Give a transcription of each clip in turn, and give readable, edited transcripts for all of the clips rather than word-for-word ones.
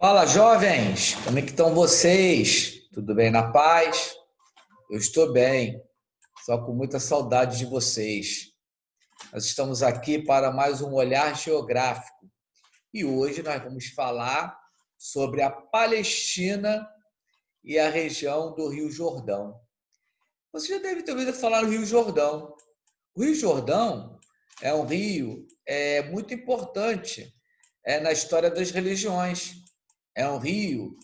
Fala, jovens! Como é que estão vocês? Tudo bem na paz? Eu estou bem, só com muita saudade de vocês. Nós estamos aqui para mais um olhar geográfico e hoje nós vamos falar sobre a Palestina e a região do Rio Jordão. Você já deve ter ouvido falar no Rio Jordão. O Rio Jordão é um rio muito importante na história das religiões. É um rio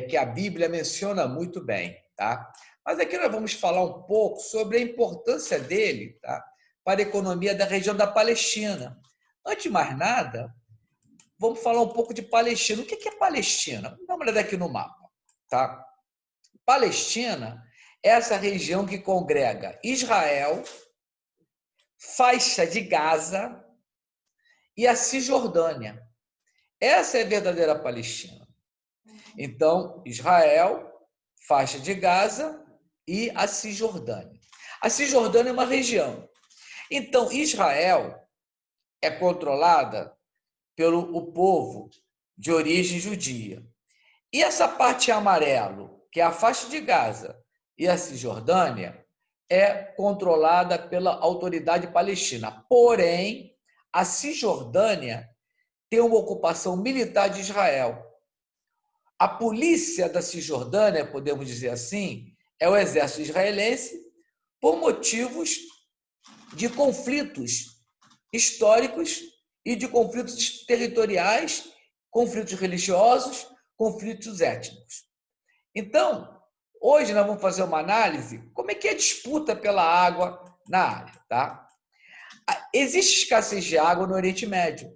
que a Bíblia menciona muito bem, tá? Mas aqui nós vamos falar um pouco sobre a importância dele, tá? Para a economia da região da Palestina. Antes de mais nada, vamos falar um pouco de Palestina. O que é Palestina? Vamos dar uma olhada aqui no mapa, tá? Palestina é essa região que congrega Israel, faixa de Gaza e a Cisjordânia. Essa é a verdadeira Palestina. Então, Israel, faixa de Gaza e a Cisjordânia. A Cisjordânia é uma região. Então, Israel é controlada pelo o povo de origem judia. E essa parte em amarelo, que é a faixa de Gaza e a Cisjordânia, é controlada pela autoridade palestina. Porém, a Cisjordânia tem uma ocupação militar de Israel. A polícia da Cisjordânia, podemos dizer assim, é o exército israelense por motivos de conflitos históricos e de conflitos territoriais, conflitos religiosos, conflitos étnicos. Então, hoje nós vamos fazer uma análise como é que é a disputa pela água na área, tá? Existe escassez de água no Oriente Médio,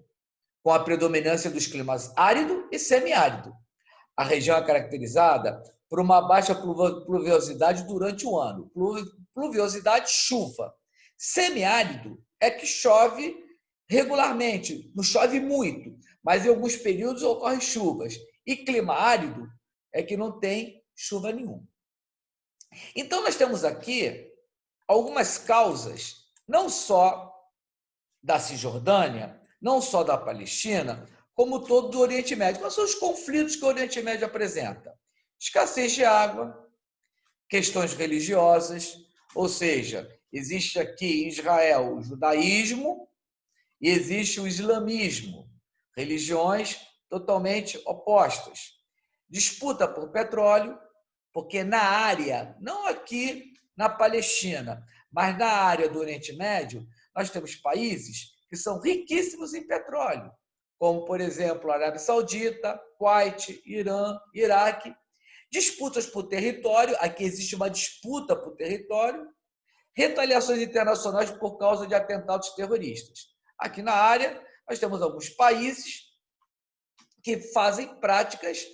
com a predominância dos climas árido e semiárido. A região é caracterizada por uma baixa pluviosidade durante o ano. Pluviosidade, chuva. Semiárido é que chove regularmente, não chove muito, mas em alguns períodos ocorrem chuvas. E clima árido é que não tem chuva nenhuma. Então, nós temos aqui algumas causas, não só da Cisjordânia, não só da Palestina, como todo o Oriente Médio. Quais são os conflitos que o Oriente Médio apresenta? Escassez de água, questões religiosas, ou seja, existe aqui em Israel o judaísmo e existe o islamismo, religiões totalmente opostas. Disputa por petróleo, porque na área, não aqui na Palestina, mas na área do Oriente Médio, nós temos países que são riquíssimos em petróleo, como, por exemplo, a Arábia Saudita, Kuwait, Irã, Iraque. Disputas por território, aqui existe uma disputa por território, retaliações internacionais por causa de atentados terroristas. Aqui na área, nós temos alguns países que fazem práticas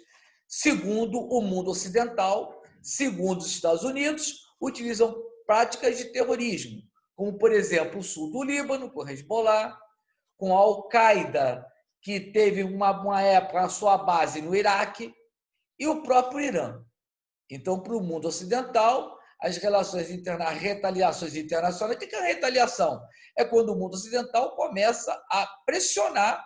segundo o mundo ocidental, segundo os Estados Unidos, utilizam práticas de terrorismo, como, por exemplo, o sul do Líbano, com Hezbollah, com a Al-Qaeda, que teve uma época a sua base no Iraque, e o próprio Irã. Então, para o mundo ocidental, as relações internas, retaliações internacionais, o que é a retaliação? É quando o mundo ocidental começa a pressionar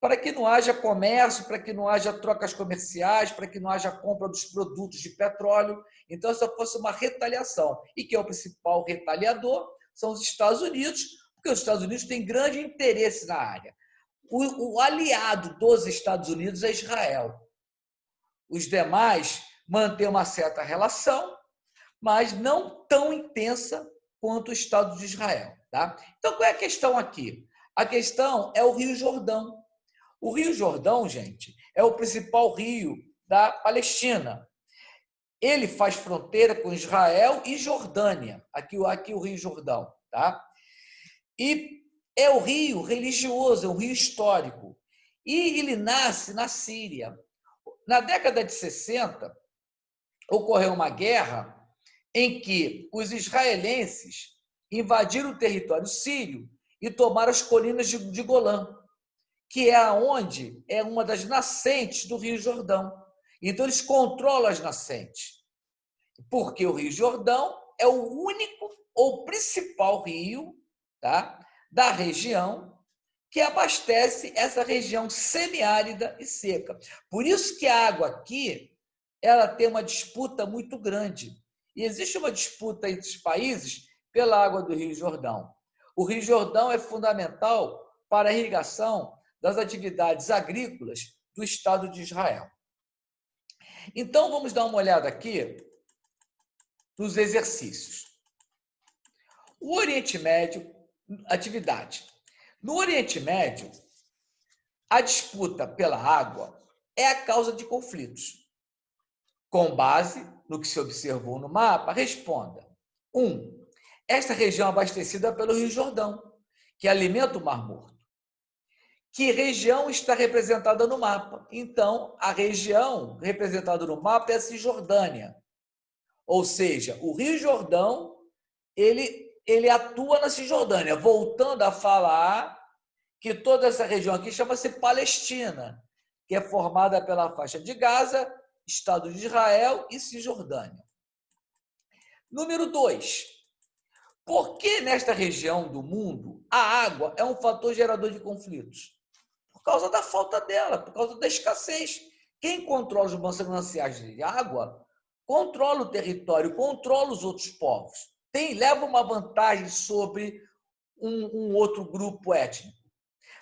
para que não haja comércio, para que não haja trocas comerciais, para que não haja compra dos produtos de petróleo. Então, se fosse uma retaliação. E quem é o principal retaliador? São os Estados Unidos, porque os Estados Unidos têm grande interesse na área. O aliado dos Estados Unidos é Israel. Os demais mantêm uma certa relação, mas não tão intensa quanto o Estado de Israel. Tá? Então, qual é a questão aqui? A questão é o Rio Jordão. O Rio Jordão, gente, é o principal rio da Palestina. Ele faz fronteira com Israel e Jordânia, aqui o Rio Jordão. Tá? E é o rio religioso, é um rio histórico. E ele nasce na Síria. Na década de 60, ocorreu uma guerra em que os israelenses invadiram o território sírio e tomaram as colinas de Golã, que é onde é uma das nascentes do Rio Jordão. Então, eles controlam as nascentes, porque o Rio Jordão é o único ou principal rio, tá, da região que abastece essa região semiárida e seca. Por isso que a água aqui ela tem uma disputa muito grande. E existe uma disputa entre os países pela água do Rio Jordão. O Rio Jordão é fundamental para a irrigação das atividades agrícolas do Estado de Israel. Então, vamos dar uma olhada aqui nos exercícios. O Oriente Médio, atividade. No Oriente Médio, a disputa pela água é a causa de conflitos. Com base no que se observou no mapa, responda. 1. Esta região é abastecida pelo Rio Jordão, que alimenta o Mar Morto. Que região está representada no mapa? Então, a região representada no mapa é a Cisjordânia. Ou seja, o Rio Jordão, ele atua na Cisjordânia, voltando a falar que toda essa região aqui chama-se Palestina, que é formada pela faixa de Gaza, Estado de Israel e Cisjordânia. Número 2. Por que nesta região do mundo a água é um fator gerador de conflitos? Por causa da falta dela, por causa da escassez. Quem controla os mananciais de água controla o território, controla os outros povos. Leva uma vantagem sobre um outro grupo étnico.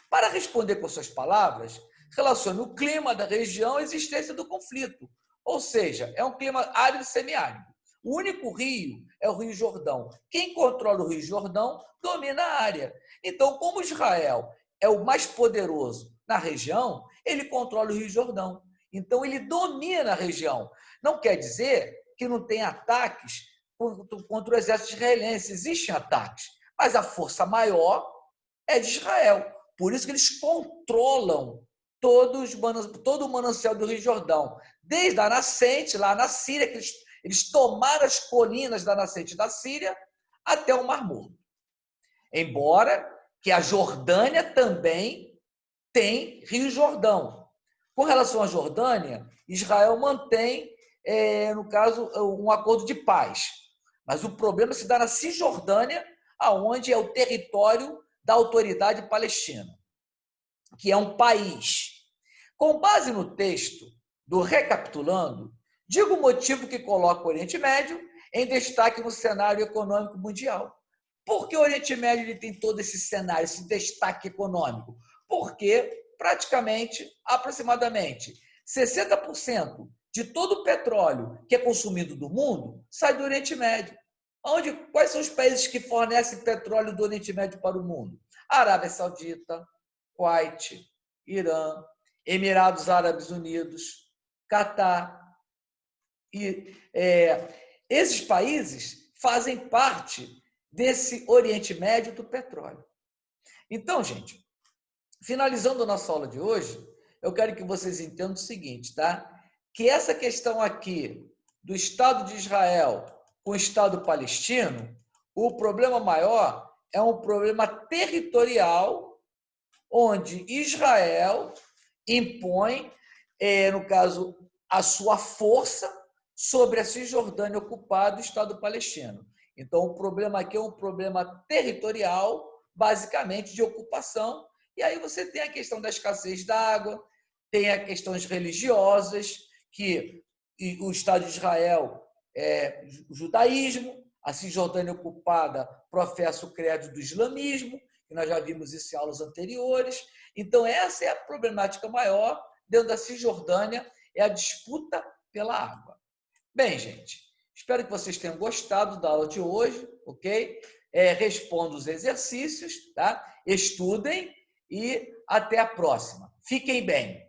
Para responder com suas palavras, relacione o clima da região à existência do conflito. Ou seja, é um clima árido e semiárido. O único rio é o Rio Jordão. Quem controla o Rio Jordão domina a área. Então, como Israel é o mais poderoso na região, ele controla o Rio Jordão. Então, ele domina a região. Não quer dizer que não tem ataques contra o exército israelense. Existem ataques, mas a força maior é de Israel. Por isso que eles controlam todo o manancial do Rio Jordão. Desde a nascente, lá na Síria, que eles tomaram as colinas da nascente da Síria até o Mar Morto. Embora que a Jordânia também tem Rio Jordão. Com relação à Jordânia, Israel mantém, no caso, um acordo de paz. Mas o problema se dá na Cisjordânia, onde é o território da autoridade palestina, que é um país. Com base no texto do Recapitulando, diga o motivo que coloca o Oriente Médio em destaque no cenário econômico mundial. Por que o Oriente Médio ele tem todo esse cenário, esse destaque econômico? Porque, praticamente, aproximadamente, 60% de todo o petróleo que é consumido do mundo sai do Oriente Médio. Quais são os países que fornecem petróleo do Oriente Médio para o mundo? Arábia Saudita, Kuwait, Irã, Emirados Árabes Unidos, Catar. Esses países fazem parte desse Oriente Médio do petróleo. Então, gente, finalizando a nossa aula de hoje, eu quero que vocês entendam o seguinte, tá? Que essa questão aqui do Estado de Israel com o Estado palestino, o problema maior é um problema territorial, onde Israel impõe, no caso, a sua força sobre a Cisjordânia ocupada do Estado palestino. Então, o problema aqui é um problema territorial, basicamente de ocupação, e aí você tem a questão da escassez da água, tem as questões religiosas, que o Estado de Israel é o judaísmo, a Cisjordânia ocupada professa o credo do islamismo, que nós já vimos isso em aulas anteriores. Então, essa é a problemática maior dentro da Cisjordânia, é a disputa pela água. Bem, gente, espero que vocês tenham gostado da aula de hoje, ok? Respondam os exercícios, tá? Estudem e até a próxima. Fiquem bem.